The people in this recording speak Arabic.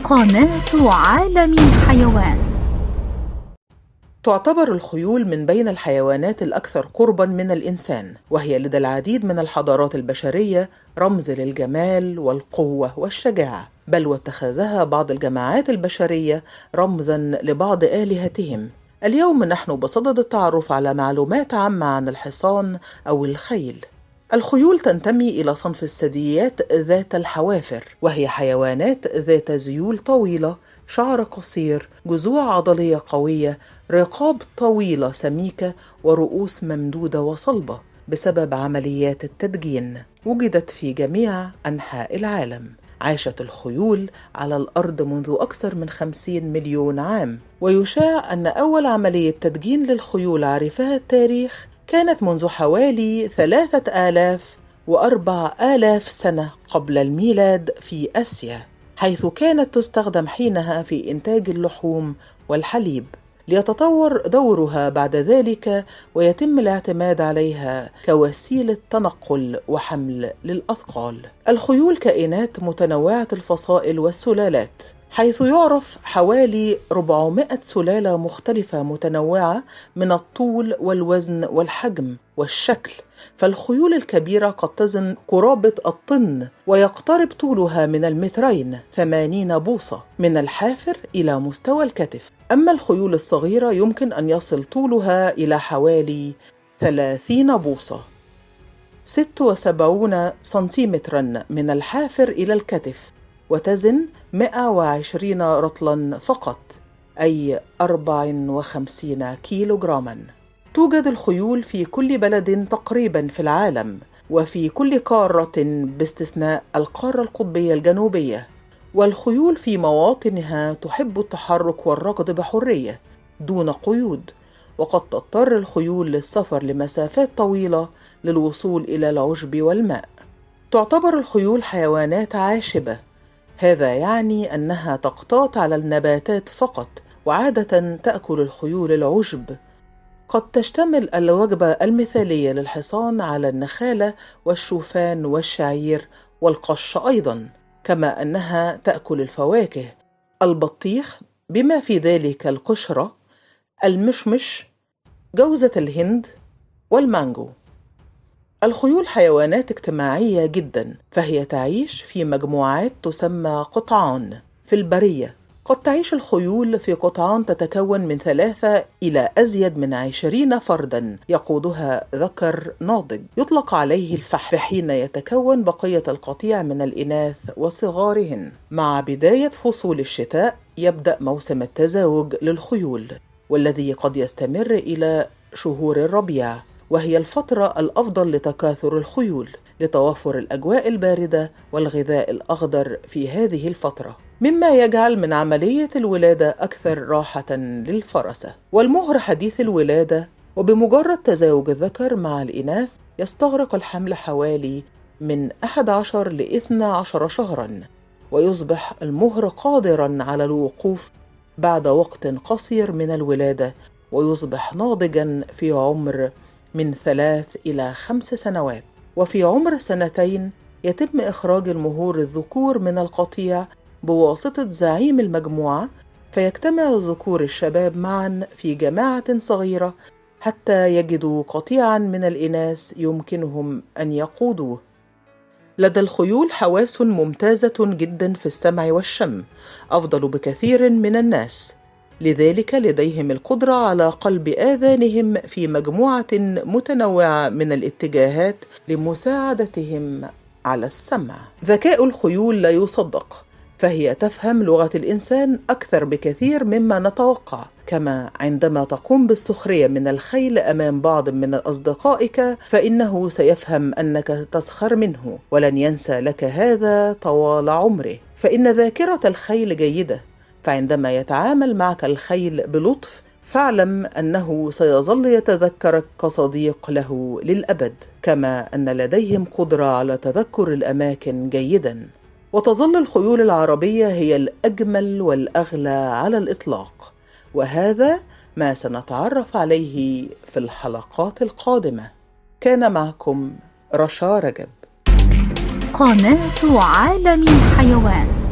قناة عالم الحيوان. تعتبر الخيول من بين الحيوانات الأكثر قرباً من الإنسان، وهي لدى العديد من الحضارات البشرية رمز للجمال والقوة والشجاعة، بل واتخذها بعض الجماعات البشرية رمزاً لبعض آلهتهم. اليوم نحن بصدد التعرف على معلومات عامة عن الحصان أو الخيل. الخيول تنتمي إلى صنف الثدييات ذات الحوافر، وهي حيوانات ذات ذيول طويلة، شعر قصير، جذوع عضلية قوية، رقاب طويلة سميكة، ورؤوس ممدودة وصلبة بسبب عمليات التدجين. وجدت في جميع أنحاء العالم. عاشت الخيول على الأرض منذ أكثر من 50 مليون عام، ويشاع أن أول عملية تدجين للخيول عرفها التاريخ كانت منذ حوالي 3004,000 سنة قبل الميلاد في آسيا، حيث كانت تستخدم حينها في إنتاج اللحوم والحليب، ليتطور دورها بعد ذلك ويتم الاعتماد عليها كوسيلة تنقل وحمل للأثقال. الخيول كائنات متنوعة الفصائل والسلالات، حيث يعرف حوالي 400 سلالة مختلفة متنوعة من الطول والوزن والحجم والشكل. فالخيول الكبيرة قد تزن قرابة الطن، ويقترب طولها من 280 بوصة من الحافر إلى مستوى الكتف. أما الخيول الصغيرة يمكن أن يصل طولها إلى حوالي 30 بوصة، 76 سنتيمترا من الحافر إلى الكتف، وتزن 120 رطلا فقط، أي 54 كيلوغراما. توجد الخيول في كل بلد تقريبا في العالم، وفي كل قارة باستثناء القارة القطبية الجنوبية. والخيول في مواطنها تحب التحرك والركض بحرية دون قيود، وقد تضطر الخيول للسفر لمسافات طويلة للوصول إلى العشب والماء. تعتبر الخيول حيوانات عاشبة، هذا يعني أنها تقتات على النباتات فقط، وعادة تأكل الخيول العشب. قد تشتمل الوجبة المثالية للحصان على النخالة والشوفان والشعير والقش أيضا، كما أنها تأكل الفواكه، البطيخ بما في ذلك القشرة، المشمش، جوزة الهند والمانجو. الخيول حيوانات اجتماعية جدا، فهي تعيش في مجموعات تسمى قطعان. في البرية قد تعيش الخيول في قطعان تتكون من 3 إلى أزيد من 20 فردا، يقودها ذكر ناضج يطلق عليه الفحل، حين يتكون بقية القطيع من الإناث وصغارهن. مع بداية فصول الشتاء يبدأ موسم التزاوج للخيول، والذي قد يستمر إلى شهور الربيع، وهي الفترة الأفضل لتكاثر الخيول لتوفر الأجواء الباردة والغذاء الأخضر في هذه الفترة، مما يجعل من عملية الولادة أكثر راحة للفرسة. والمهر حديث الولادة، وبمجرد تزاوج الذكر مع الإناث يستغرق الحمل حوالي من 11 ل 12 شهرا، ويصبح المهر قادرا على الوقوف بعد وقت قصير من الولادة، ويصبح ناضجا في عمر من 3 إلى 5 سنوات. وفي عمر 2 يتم إخراج المهور الذكور من القطيع بواسطة زعيم المجموعة، فيجتمع الذكور الشباب معا في جماعة صغيرة حتى يجدوا قطيعا من الإناث يمكنهم أن يقودوه. لدى الخيول حواس ممتازة جدا في السمع والشم، أفضل بكثير من الناس، لذلك لديهم القدرة على قلب آذانهم في مجموعة متنوعة من الاتجاهات لمساعدتهم على السمع. ذكاء الخيول لا يصدق، فهي تفهم لغة الإنسان أكثر بكثير مما نتوقع. كما عندما تقوم بالسخرية من الخيل أمام بعض من أصدقائك، فإنه سيفهم أنك تسخر منه، ولن ينسى لك هذا طوال عمره، فإن ذاكرة الخيل جيدة. فعندما يتعامل معك الخيل بلطف، فاعلم أنه سيظل يتذكرك كصديق له للأبد. كما أن لديهم قدرة على تذكر الأماكن جيدا. وتظل الخيول العربية هي الأجمل والأغلى على الإطلاق، وهذا ما سنتعرف عليه في الحلقات القادمة. كان معكم رشا رجب، قناة عالم الحيوان.